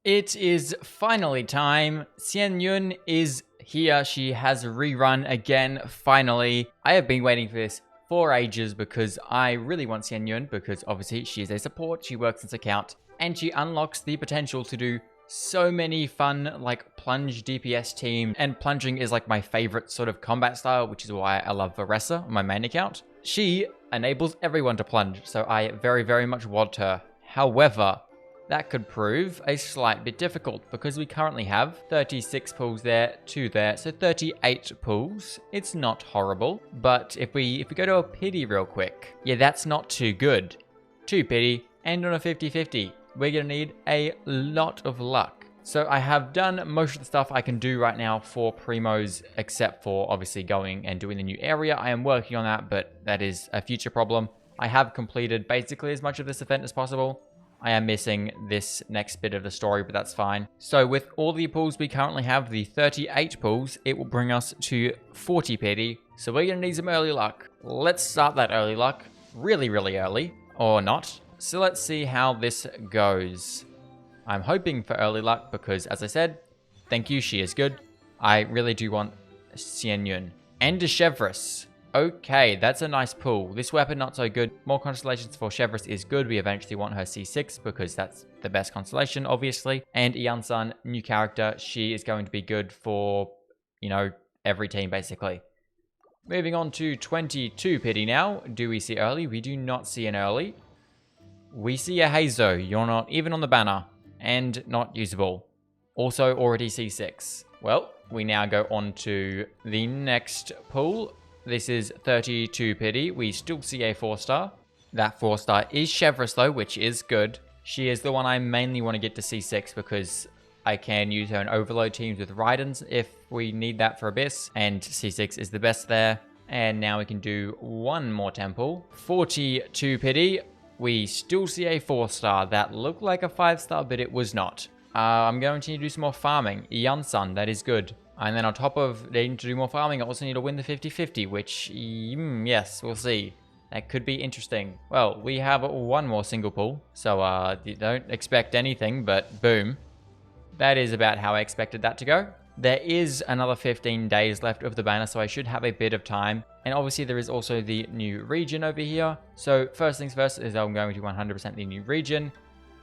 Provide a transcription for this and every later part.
It is finally time. Xianyun is here. She has rerun again, finally. I have been waiting for this for ages because I really want Xianyun because obviously she is a support, she works as account, and she unlocks the potential to do so many fun, like, plunge DPS team, and plunging is like my favorite sort of combat style, which is why I love Varessa on my main account. She enables everyone to plunge, so I very, very much want her. However, that could prove a slight bit difficult because we currently have 36 pulls there, 2 there, so 38 pulls. It's not horrible, but if we go to a pity real quick, yeah, that's not too good. 2 pity and on a 50-50, we're gonna need a lot of luck. So I have done most of the stuff I can do right now for primos, except for obviously going and doing the new area. I am working on that, but that is a future problem. I have completed basically as much of this event as possible. I am missing this next bit of the story, but that's fine. So with all the pulls we currently have, the 38 pulls, it will bring us to 40 pity. So we're going to need some early luck. Let's start that early luck really, really early, or not. So let's see how this goes. I'm hoping for early luck because, as I said, thank you, she is good. I really do want Xianyun. And a Chevreuse. Okay, that's a nice pull. This weapon, not so good. More constellations for Chevreuse is good. We eventually want her C6 because that's the best constellation, obviously. And Xianyun, new character. She is going to be good for, you know, every team, basically. Moving on to 22 pity now. Do we see early? We do not see an early. We see a Hazo. You're not even on the banner. And not usable. Also already C6. Well, we now go on to the next pull. This is 32 pity. We still see a 4-star. That 4-star is Chevreuse though, which is good. She is the one I mainly want to get to C6 because I can use her in overload teams with Raidens if we need that for Abyss. And C6 is the best there. And now we can do one more temple. 42 pity. We still see a 4-star. That looked like a 5-star, but it was not. I'm going to need to do some more farming. Xianyun, that is good. And then on top of needing to do more farming, I also need to win the 50-50, which, yes, we'll see. That could be interesting. Well, we have one more single pull, so you don't expect anything, but boom. That is about how I expected that to go. There is another 15 days left of the banner, so I should have a bit of time. And obviously there is also the new region over here. So first things first is I'm going to 100% the new region.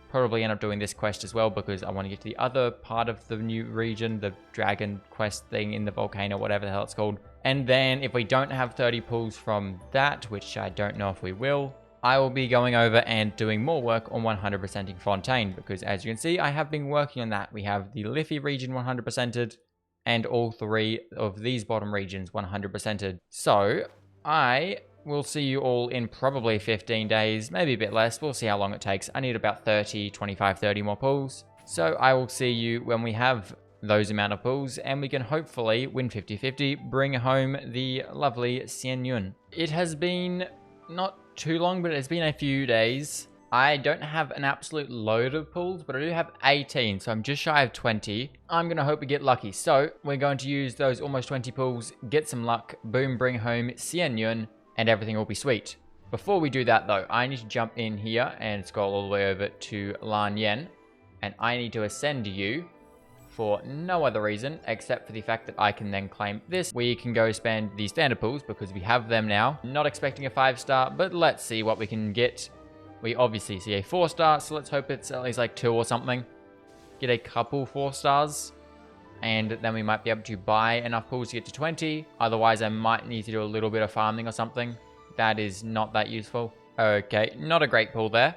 Probably end up doing this quest as well because I want to get to the other part of the new region, the dragon quest thing in the volcano, whatever the hell it's called. And then if we don't have 30 pulls from that, which I don't know if we will, I will be going over and doing more work on 100%ing Fontaine because as you can see, I have been working on that. We have the Liffey region 100%ed and all 3 of these bottom regions 100%ed. So I will see you all in probably 15 days, maybe a bit less. We'll see how long it takes. I need about 30, 25, 30 more pulls. So I will see you when we have those amount of pulls and we can hopefully win 50-50, bring home the lovely Xianyun. It has been not too long, but it's been a few days. I don't have an absolute load of pulls, but I do have 18, so I'm just shy of 20. I'm going to hope we get lucky. So we're going to use those almost 20 pulls, get some luck, boom, bring home Xianyun, and everything will be sweet. Before we do that though, I need to jump in here and scroll all the way over to Lan Yen. And I need to ascend you for no other reason except for the fact that I can then claim this. We can go spend the standard pools because we have them now. Not expecting a 5-star, but let's see what we can get. We obviously see a 4-star, so let's hope it's at least like 2 or something. Get a couple 4-stars. And then we might be able to buy enough pools to get to 20. Otherwise, I might need to do a little bit of farming or something. That is not that useful. Okay, not a great pool there.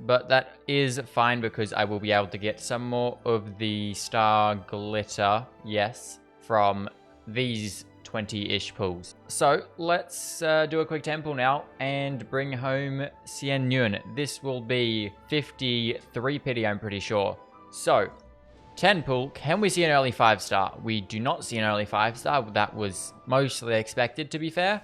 But that is fine because I will be able to get some more of the star glitter, yes, from these 20-ish pools. So let's do a quick temple now and bring home Xianyun. This will be 53 pity, I'm pretty sure. So 10 pull. Can we see an early 5-star? We do not see an early 5-star. That was mostly expected, to be fair.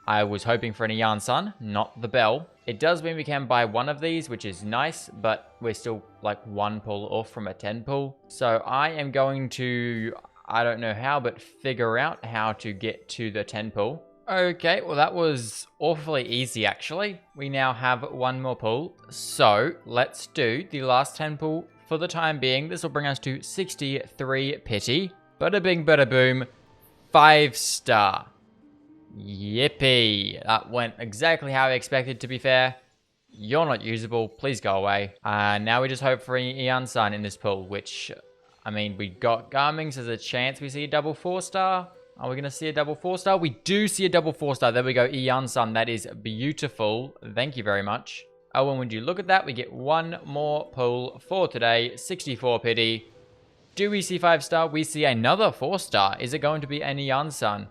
I was hoping for an Xianyun, not the bell. It does mean we can buy one of these, which is nice, but we're still like 1 pull off from a 10 pull. So I am going to, I don't know how, but figure out how to get to the 10 pull. Okay, well that was awfully easy actually. We now have 1 more pull. So let's do the last 10 pull for the time being, this will bring us to 63 pity. Bada bing, bada boom. 5-star. Yippee. That went exactly how I expected, to be fair. You're not usable. Please go away. Now we just hope for Ian-san in this pool, which, I mean, we got Garmings. There's a chance we see a double 4-star. Are we going to see a double 4-star? We do see a double 4-star. There we go. Ian-san. That is beautiful. Thank you very much. Oh, and would you look at that? We get one more pull for today. 64 pity. Do we see 5-star? We see another 4-star. Is it going to be an Ian-san?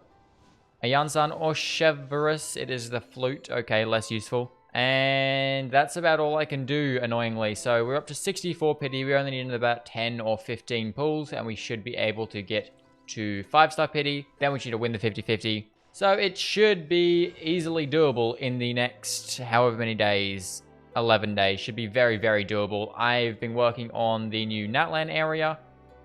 Ian-san or Cheverus? It is the flute. Okay, less useful. And that's about all I can do, annoyingly. So we're up to 64 pity. We only need about 10 or 15 pulls, and we should be able to get to 5-star pity. Then we need to win the 50-50. So it should be easily doable in the next however many days. 11 days. Should be very, very doable. I've been working on the new Natlan area.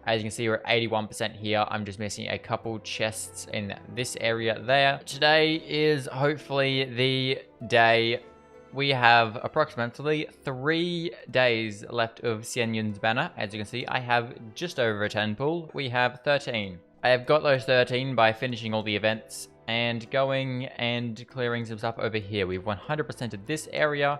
As you can see, we're at 81% here. I'm just missing a couple chests in this area there. Today is hopefully the day. We have approximately 3 days left of Xianyun's banner. As you can see, I have just over a 10 pull. We have 13. I have got those 13 by finishing all the events and going and clearing some stuff over here. We've 100% of this area.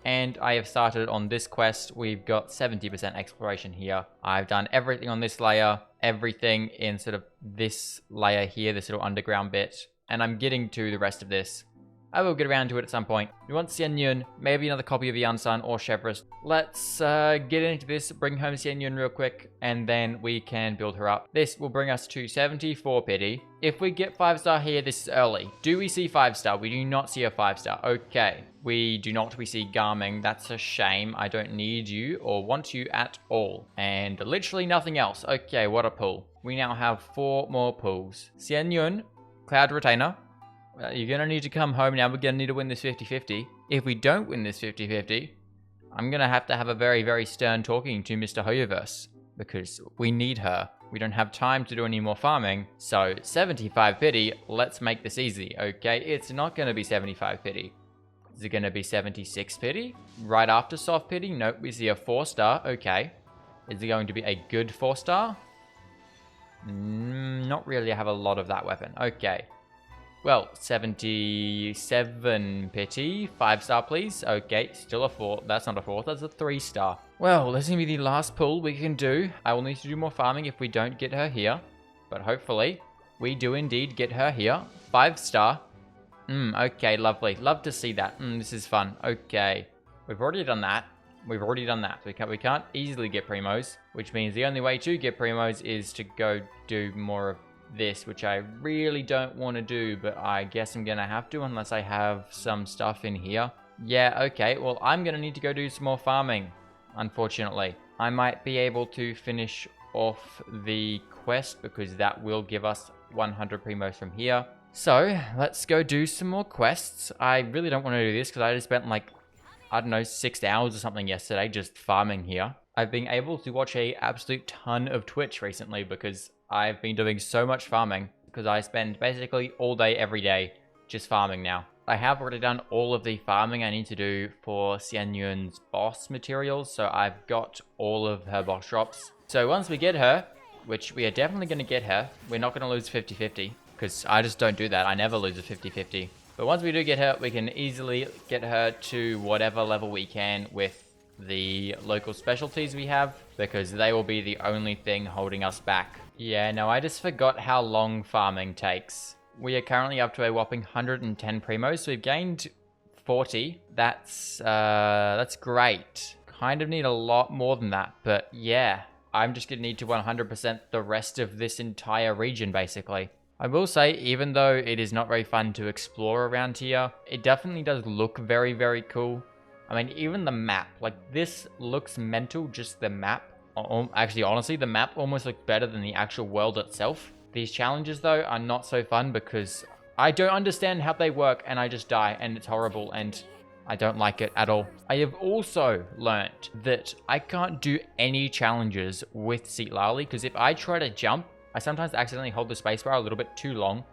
And I have started on this quest. We've got 70% exploration here. I've done everything on this layer, everything in sort of this layer here, this little underground bit. And I'm getting to the rest of this. I will get around to it at some point. We want Xianyun, maybe another copy of Ian-san or Cheverus. Let's get into this, bring home Xianyun real quick, and then we can build her up. This will bring us to 74 pity. If we get 5-star here, this is early. Do we see 5-star? We do not see a 5-star. Okay. We do not. We see Garming. That's a shame. I don't need you or want you at all. And literally nothing else. Okay, what a pull. We now have 4 more pulls. Xianyun, Cloud Retainer. You're going to need to come home now. We're going to need to win this 50-50. If we don't win this 50-50, I'm going to have a very, very stern talking to Mr. Hoyoverse. Because we need her. We don't have time to do any more farming. So, 75 pity. Let's make this easy, okay? It's not going to be 75 pity. Is it going to be 76 pity? Right after soft pity? Nope, we see a 4-star. Okay. Is it going to be a good 4-star? Not really. I have a lot of that weapon. Okay. Well, 77 pity. 5-star, please. Okay, still a 4. That's not a 4. That's a 3-star. Well, this is going to be the last pull we can do. I will need to do more farming if we don't get her here. But hopefully, we do indeed get her here. 5-star. Okay, lovely. Love to see that. This is fun. Okay. We've already done that. We can't easily get primos, which means the only way to get primos is to go do more of this, which I really don't want to do, but I guess I'm going to have to unless I have some stuff in here. Yeah, okay. Well, I'm going to need to go do some more farming, unfortunately. I might be able to finish off the quest because that will give us 100 primos from here. So, let's go do some more quests. I really don't want to do this because I just spent like, I don't know, 6 hours or something yesterday just farming here. I've been able to watch a absolute ton of Twitch recently because I've been doing so much farming because I spend basically all day, every day, just farming now. I have already done all of the farming I need to do for Xianyun's boss materials, so I've got all of her boss drops. So once we get her, which we are definitely going to get her, we're not going to lose 50-50. Because I just don't do that. I never lose a 50-50. But once we do get her, we can easily get her to whatever level we can with the local specialties we have. Because they will be the only thing holding us back. Yeah, no, I just forgot how long farming takes. We are currently up to a whopping 110 primos. So we've gained 40. That's great. Kind of need a lot more than that. But yeah, I'm just going to need to 100% the rest of this entire region, basically. I will say, even though it is not very fun to explore around here, it definitely does look very, very cool. I mean, even the map, like this looks mental, just the map. Actually, honestly, the map almost looks better than the actual world itself. These challenges, though, are not so fun because I don't understand how they work and I just die and it's horrible and I don't like it at all. I have also learnt that I can't do any challenges with Seatlali because if I try to jump, I sometimes accidentally hold the spacebar a little bit too long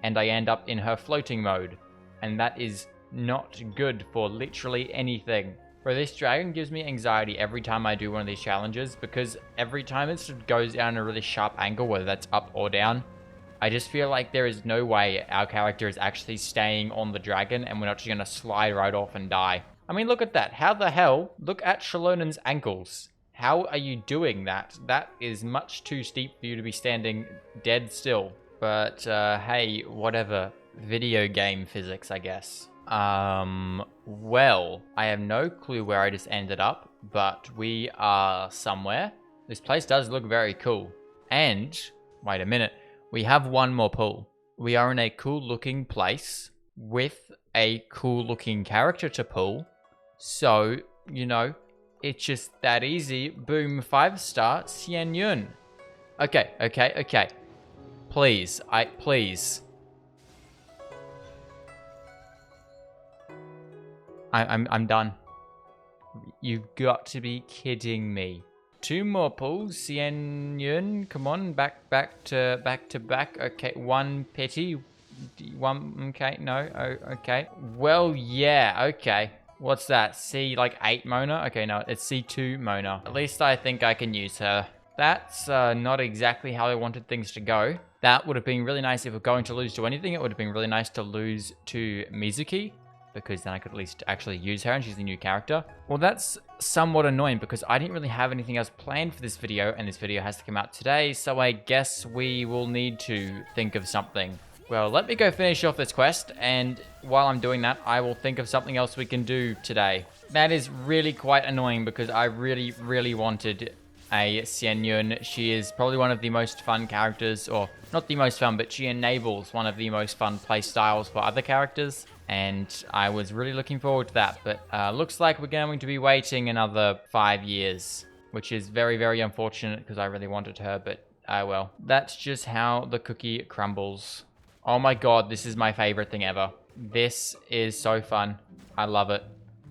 and I end up in her floating mode. And that is not good for literally anything. Bro, this dragon gives me anxiety every time I do one of these challenges because every time it sort of goes down a really sharp angle, whether that's up or down, I just feel like there is no way our character is actually staying on the dragon and we're not just going to slide right off and die. I mean, look at that. How the hell? Look at Shalonen's ankles. How are you doing that? That is much too steep for you to be standing dead still. But, hey, whatever. Video game physics, I guess. Well, I have no clue where I just ended up, but we are somewhere. This place does look very cool. And, wait a minute. We have one more pool. We are in a cool looking place with a cool looking character to pull. So, you know, it's just that easy. Boom, 5-star, Xianyun. Okay. Please. I'm done. You've got to be kidding me. 2 more pulls, Xianyun. Come on, back to back. Okay, 1 pity. 1, okay, no, oh, okay. Well, yeah, okay. What's that? C, like 8 Mona? Okay, no, it's C2 Mona. At least I think I can use her. That's not exactly how I wanted things to go. That would have been really nice if we're going to lose to anything. It would have been really nice to lose to Mizuki, because then I could at least actually use her and she's a new character. Well, that's somewhat annoying because I didn't really have anything else planned for this video and this video has to come out today, so I guess we will need to think of something. Well, let me go finish off this quest, and while I'm doing that, I will think of something else we can do today. That is really quite annoying because I really wanted a Xianyun. She is probably one of the most fun characters, or not the most fun, but she enables one of the most fun play styles for other characters. And I was really looking forward to that, but looks like we're going to be waiting another 5 years, which is very unfortunate because I really wanted her, but well. That's just how the cookie crumbles. Oh my god, this is my favorite thing ever. This is so fun. I love it.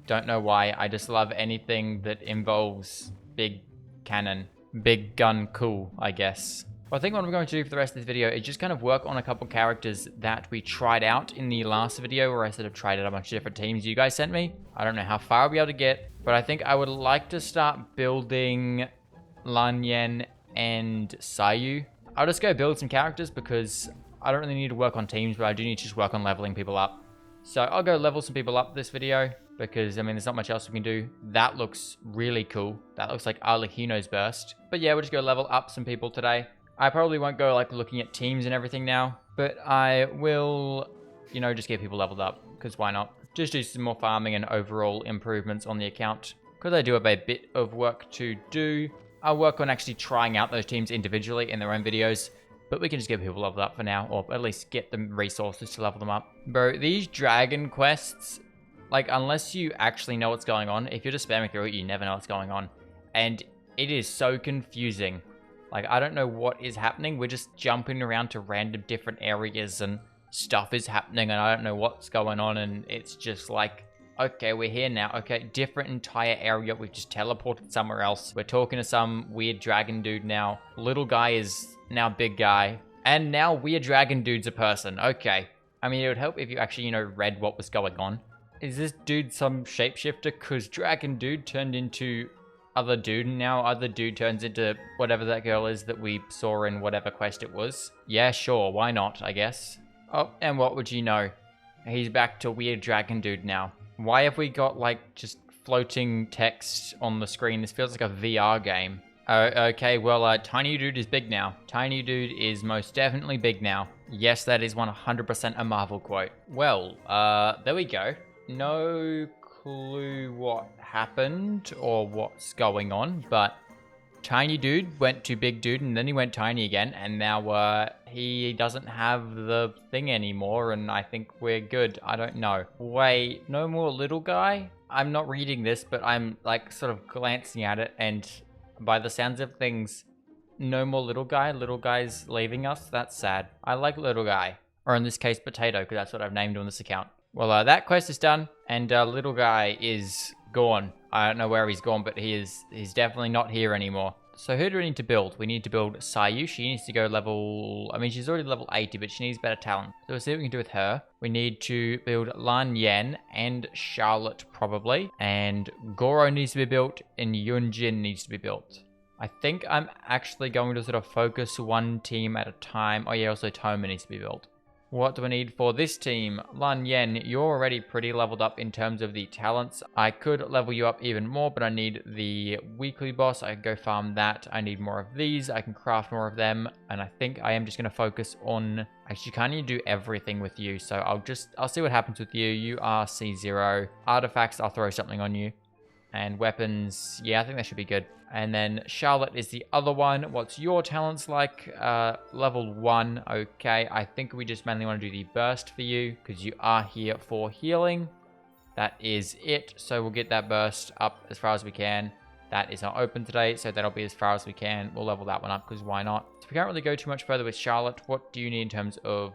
Don't know why, I just love anything that involves big cannon. Big gun cool, I guess. Well, I think what I'm going to do for the rest of this video is just kind of work on a couple characters that we tried out in the last video where I sort of tried out a bunch of different teams you guys sent me. I don't know how far I'll be able to get, but I think I would like to start building Xianyun and Sayu. I'll just go build some characters because I don't really need to work on teams, but I do need to just work on leveling people up. So I'll go level some people up this video because, I mean, there's not much else we can do. That looks really cool. That looks like Arlecchino's burst. But yeah, we'll just go level up some people today. I probably won't go like looking at teams and everything now, but I will, you know, just get people leveled up because why not? Just do some more farming and overall improvements on the account because I do have a bit of work to do. I'll work on actually trying out those teams individually in their own videos, but we can just get people leveled up for now, or at least get the resources to level them up. Bro, these dragon quests, like unless you actually know what's going on, if you're just spamming through it, you never know what's going on. And it is so confusing. Like, I don't know what is happening. We're just jumping around to random different areas and stuff is happening and I don't know what's going on. And it's just like, okay, we're here now. Okay, different entire area. We've just teleported somewhere else. We're talking to some weird dragon dude now. Little guy is now big guy. And now weird dragon dude's a person. Okay. I mean, it would help if you actually, you know, read what was going on. Is this dude some shapeshifter? Because dragon dude turned into other dude, and now other dude turns into whatever that girl is that we saw in whatever quest it was. Yeah, sure, why not, I guess. Oh, and what would you know? He's back to weird dragon dude now. Why have we got, like, just floating text on the screen? This feels like a VR game. Okay, well, Tiny Dude is big now. Tiny Dude is most definitely big now. Yes, that is 100% a Marvel quote. Well, there we go. No clue what happened or what's going on, but Tiny Dude went to Big Dude and then he went Tiny again, and now he doesn't have the thing anymore, and I think we're good. I don't know. Wait, no more little guy? I'm not reading this, but I'm like sort of glancing at it, and by the sounds of things, no more little guy. Little guy's leaving us. That's sad. I like little guy, or in this case, potato, because that's what I've named on this account. Well, that quest is done, and little guy is gone. I don't know where he's gone, but he's definitely not here anymore. So who do we need to build? We need to build Xiyu. She needs to go level... I mean, she's already level 80, but she needs better talent. So we'll see what we can do with her. We need to build Lan Yen and Charlotte, probably. And Goro needs to be built, and Yunjin needs to be built. I think I'm actually going to sort of focus one team at a time. Oh yeah, also Toma needs to be built. What do I need for this team? Lan Yen, you're already pretty leveled up in terms of the talents. I could level you up even more, but I need the weekly boss. I can go farm that. I need more of these. I can craft more of them. And I think I am just going to focus on... Actually, can't you do everything with you? So I'll see what happens with you. You are C0. Artifacts, I'll throw something on you. And weapons, yeah, I think that should be good. And then Charlotte is the other one. What's your talents like? Level 1. Okay, I think we just mainly want to do the burst for you because you are here for healing. That is it. So we'll get that burst up as far as we can. That is not open today, so that'll be as far as we can. We'll level that one up because why not? So we can't really go too much further with Charlotte. What do you need in terms of...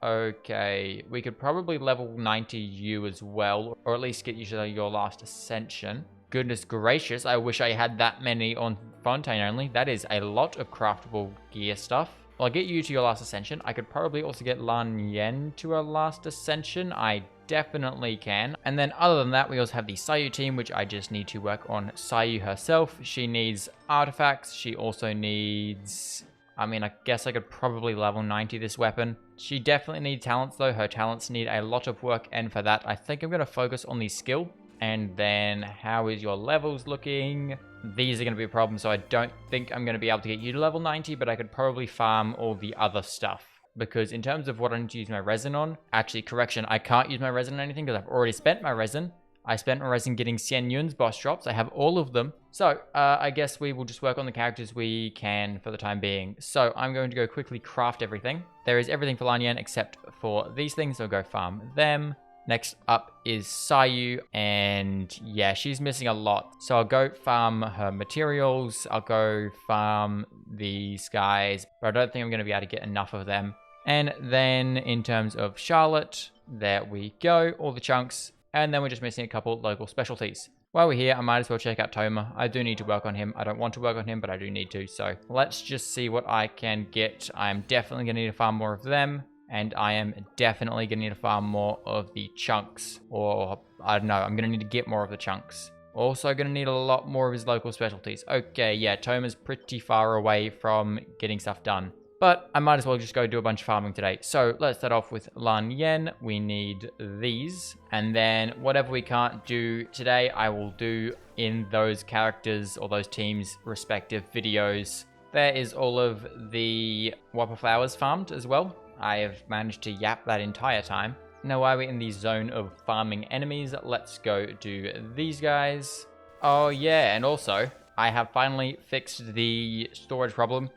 Okay, we could probably level 90 you as well, or at least get you to your last ascension. Goodness gracious, I wish I had that many on Fontaine only. That is a lot of craftable gear stuff. Well, I'll get you to your last ascension. I could probably also get Lan Yen to her last ascension. I definitely can. And then other than that, we also have the Xiyu team, which I just need to work on Xiyu herself. She needs artifacts. She also needs... I mean, I guess I could probably level 90 this weapon. She definitely needs talents, though. Her talents need a lot of work, and for that, I think I'm going to focus on the skill. And then, how is your levels looking? These are going to be a problem, so I don't think I'm going to be able to get you to level 90, but I could probably farm all the other stuff. Because in terms of what I need to use my resin on, actually, correction, I can't use my resin on anything because I've already spent my resin. I spent my resin getting Xianyun's boss drops. I have all of them. So, I guess we will just work on the characters we can for the time being. So, I'm going to go quickly craft everything. There is everything for Lan Yen except for these things, so I'll go farm them. Next up is Xiyu, and yeah, she's missing a lot. So I'll go farm her materials. I'll go farm these guys, but I don't think I'm going to be able to get enough of them. And then in terms of Charlotte, there we go, all the chunks. And then we're just missing a couple local specialties. While we're here, I might as well check out Toma. I do need to work on him. I don't want to work on him, but I do need to. So let's just see what I can get. I'm definitely going to need to farm more of them. And I am definitely going to need to farm more of the chunks. Or, I don't know, I'm going to need to get more of the chunks. Also going to need a lot more of his local specialties. Okay, yeah, Toma's pretty far away from getting stuff done. But I might as well just go do a bunch of farming today. So let's start off with Lan Yen. We need these. And then whatever we can't do today, I will do in those characters or those teams' respective videos. There is all of the Whopper Flowers farmed as well. I have managed to yap that entire time. Now while we're in the zone of farming enemies, let's go do these guys. Oh yeah, and also, I have finally fixed the storage problem.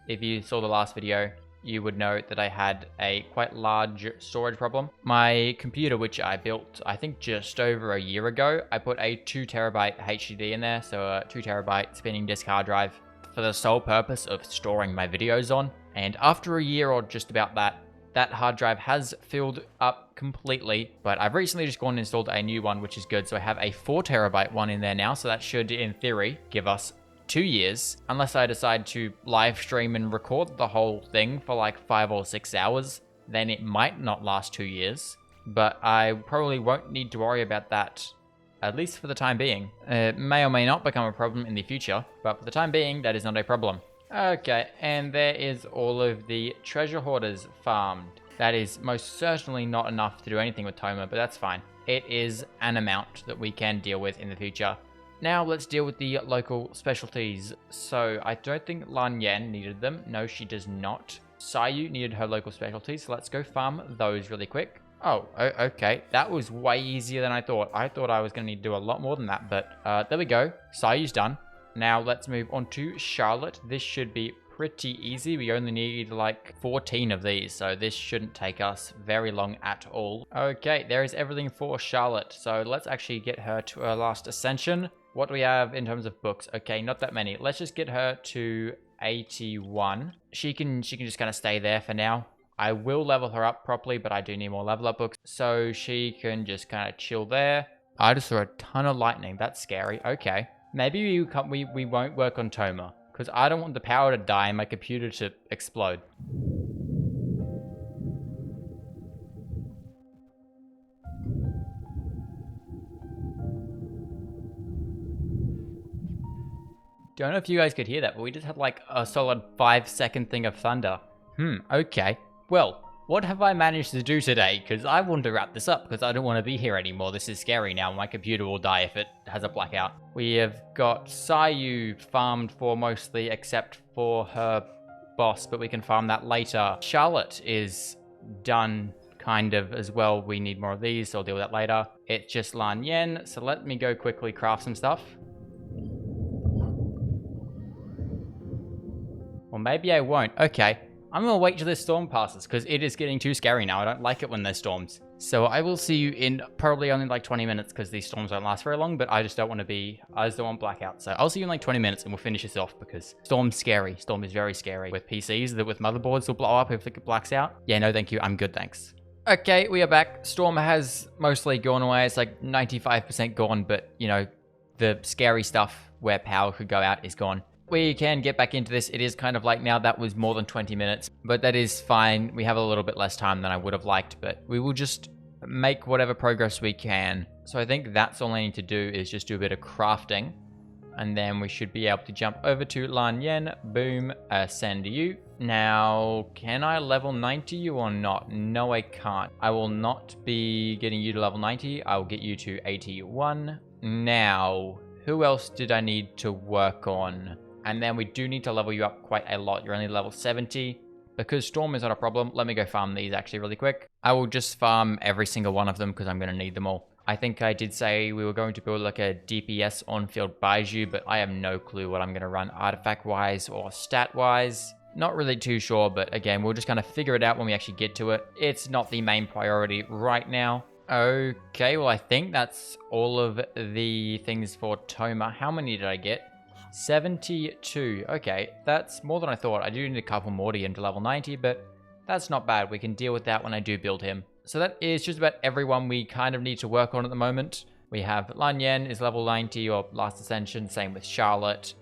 If you saw the last video, you would know that I had a quite large storage problem. My computer, which I built, I think just over a year ago, I put a 2 terabyte HDD in there, so a 2 terabyte spinning disk hard drive for the sole purpose of storing my videos on. And after a year or just about that, that hard drive has filled up completely, but I've recently just gone and installed a new one, which is good. So I have a 4 terabyte one in there now, so that should, in theory, give us 2 years, unless I decide to live stream and record the whole thing for like 5 or 6 hours, then it might not last 2 years, but I probably won't need to worry about that, at least for the time being. It may or may not become a problem in the future, but for the time being, that is not a problem. Okay, and there is all of the treasure hoarders farmed. That is most certainly not enough to do anything with Toma, but that's fine. It is an amount that we can deal with in the future. Now let's deal with the local specialties. So I don't think Lan Yen needed them. No, she does not. Xiyu needed her local specialties, so let's go farm those really quick. Oh, okay. That was way easier than I thought. I thought I was going to need to do a lot more than that, but there we go. Xiyu's done. Now let's move on to Charlotte. This should be pretty easy. We only need like 14 of these, so this shouldn't take us very long at all. Okay, there is everything for Charlotte. So let's actually get her to her last ascension. What do we have in terms of books? Okay, not that many. Let's just get her to 81. She can just kind of stay there for now. I will level her up properly, but I do need more level up books. So she can just kind of chill there. I just saw a ton of lightning. That's scary. Okay. Maybe we won't work on Toma, because I don't want the power to die and my computer to explode. Don't know if you guys could hear that, but we just had like a solid 5-second thing of thunder. Okay. Well, what have I managed to do today? Because I want to wrap this up because I don't want to be here anymore. This is scary now. My computer will die if it has a blackout. We have got Xianyun farmed for mostly except for her boss, but we can farm that later. Charlotte is done kind of as well. We need more of these, so I'll deal with that later. It's just Xianyun, so let me go quickly craft some stuff. Or maybe I won't. Okay. I'm going to wait till this storm passes because it is getting too scary now. I don't like it when there's storms. So I will see you in probably only like 20 minutes because these storms don't last very long, but I just don't want blackout. So I'll see you in like 20 minutes and we'll finish this off because storm's scary. Storm is very scary. With PCs, that with motherboards will blow up if it blacks out. Yeah, no, thank you. I'm good, thanks. Okay, we are back. Storm has mostly gone away. It's like 95% gone, but you know, the scary stuff where power could go out is gone. We can get back into this. It is kind of like now that was more than 20 minutes, but that is fine. We have a little bit less time than I would have liked, but we will just make whatever progress we can. So I think that's all I need to do is just do a bit of crafting, and then we should be able to jump over to Xianyun. Boom, ascend you. Now, can I level 90 you or not? No, I can't. I will not be getting you to level 90. I will get you to 81. Now, who else did I need to work on? And then we do need to level you up quite a lot. You're only level 70. Because Storm is not a problem, let me go farm these actually really quick. I will just farm every single one of them because I'm going to need them all. I think I did say we were going to build like a DPS on-field Baiju, but I have no clue what I'm going to run artifact-wise or stat-wise. Not really too sure, but again, we'll just kind of figure it out when we actually get to it. It's not the main priority right now. Okay, well I think that's all of the things for Toma. How many did I get? 72. Okay, that's more than I thought. I do need a couple more to get into level 90, but that's not bad. We can deal with that when I do build him. So that is just about everyone we kind of need to work on at the moment. We have Xianyun is level 90 or last ascension, same with Charlotte.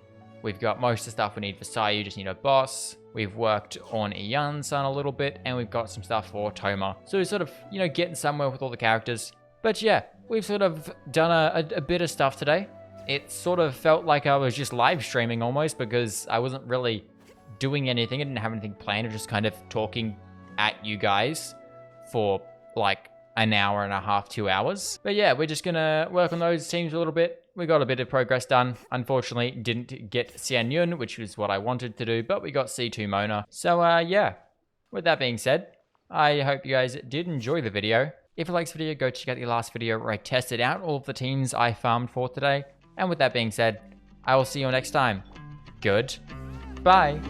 We've got most of the stuff we need for Sayu, just need a boss. We've worked on Ian-san a little bit, and we've got some stuff for Toma. So we're sort of, you know, getting somewhere with all the characters. But yeah, we've sort of done a bit of stuff today. It sort of felt like I was just live streaming almost because I wasn't really doing anything. I didn't have anything planned. I was just kind of talking at you guys for like an hour and a half, 2 hours. But yeah, we're just going to work on those teams a little bit. We got a bit of progress done. Unfortunately, didn't get Xianyun, which was what I wanted to do, but we got C2 Mona. So yeah, with that being said, I hope you guys did enjoy the video. If you liked this video, go check out the last video where I tested out all of the teams I farmed for today. And with that being said, I will see you next time. Goodbye.